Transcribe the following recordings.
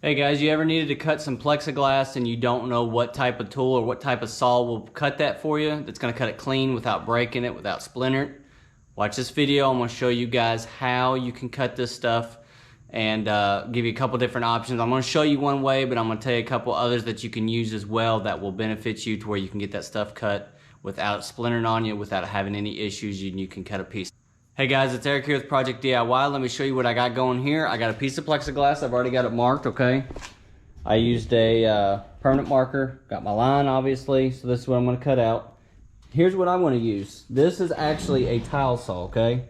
Hey guys, you ever needed to cut some plexiglass and you don't know what type of tool or what type of saw will cut that for you, that's going to cut it clean without breaking it, without splintering? Watch this video. I'm going to show you guys how you can cut this stuff and give you a couple different options. I'm going to show you one way, but I'm going to tell you a couple others that you can use as well that will benefit you to where you can get that stuff cut without splintering on you, without having any issues, and you can cut a piece. Hey guys, it's Eric here with Project DIY. Let me show you what I got going here. I got a piece of plexiglass. I've already got it marked, okay? I used a permanent marker. Got my line, obviously, so this is what I'm going to cut out. Here's what I'm going to use. This is actually a tile saw, okay?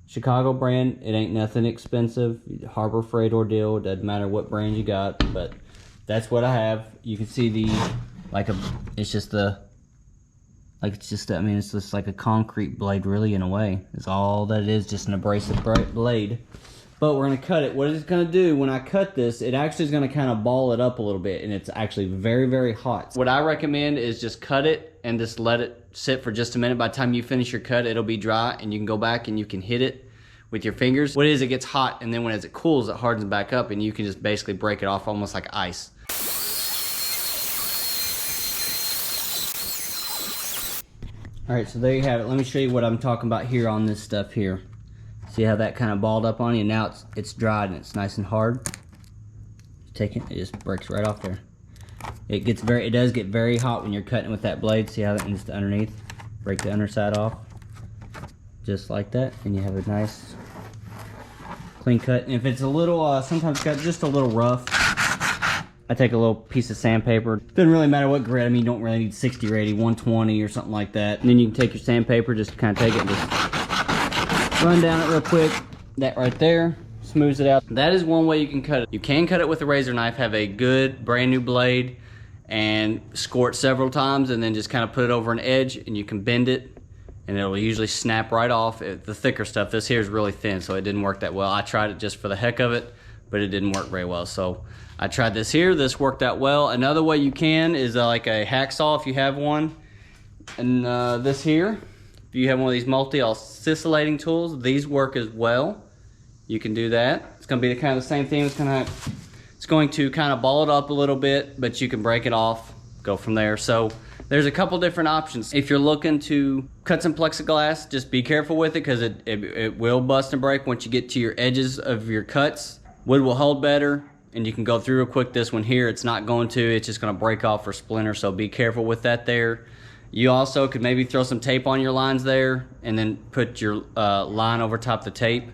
Chicago brand. It ain't nothing expensive. Harbor Freight ordeal. Doesn't matter what brand you got, but that's what I have. You can see the, it's just like a concrete blade, really, in a way. It's all that it is, just an abrasive blade. But we're gonna cut it. What it's gonna do when I cut this, it actually is gonna kind of ball it up a little bit, and it's actually very, very hot. What I recommend is just cut it and just let it sit for just a minute. By the time you finish your cut, it'll be dry, and you can go back and you can hit it with your fingers. What it is, it gets hot, and then as it cools, it hardens back up, and you can just basically break it off almost like ice. Alright, so there you have it. Let me show you what I'm talking about here on this stuff here. See how that kind of balled up on you? Now it's dried and it's nice and hard. Take it, it just breaks right off there. It does get very hot when you're cutting with that blade. See how that is underneath? Break the underside off. Just like that. And you have a nice clean cut. And if it's a little, sometimes got just a little rough, I take a little piece of sandpaper. Doesn't really matter what grit. I mean, you don't really need 60 or 80, 120 or something like that. And then you can take your sandpaper, just kind of take it and just run down it real quick. That right there smooths it out. That is one way you can cut it. You can cut it with a razor knife, have a good brand new blade, and score it several times, and then just kind of put it over an edge, and you can bend it, and it'll usually snap right off. The thicker stuff, this here is really thin, so it didn't work that well. I tried it just for the heck of it, but it didn't work very well. So I tried this here. This worked out well. Another way you can is like a hacksaw if you have one. And this here, if you have one of these multi-oscillating tools, these work as well. You can do that. It's going to be kind of the same thing. It's going to kind of ball it up a little bit, but you can break it off, go from there. So there's a couple different options. If you're looking to cut some plexiglass, just be careful with it, because it will bust and break once you get to your edges of your cuts. Wood will hold better, and you can go through real quick. This one here, it's not going to. It's just going to break off or splinter, so be careful with that there. You also could maybe throw some tape on your lines there and then put your line over top the tape.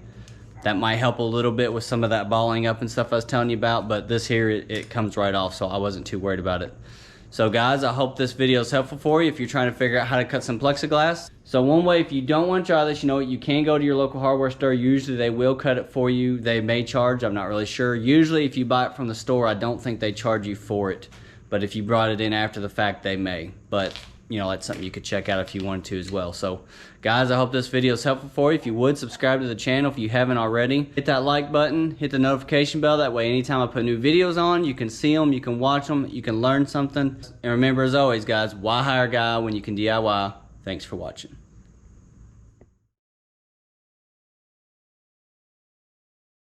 That might help a little bit with some of that balling up and stuff I was telling you about, but this here, it comes right off, so I wasn't too worried about it. So guys, I hope this video is helpful for you if you're trying to figure out how to cut some plexiglass. So one way, if you don't want to try this, you can go to your local hardware store. Usually they will cut it for you. They may charge, I'm not really sure. Usually if you buy it from the store, I don't think they charge you for it. But if you brought it in after the fact, they may. But that's something you could check out if you wanted to as well. So guys, I hope this video is helpful for you. If you would, subscribe to the channel if you haven't already. Hit that like button, hit the notification bell. That way anytime I put new videos on, you can see them, you can watch them, you can learn something. And remember, as always guys, why hire a guy when you can DIY? Thanks for watching.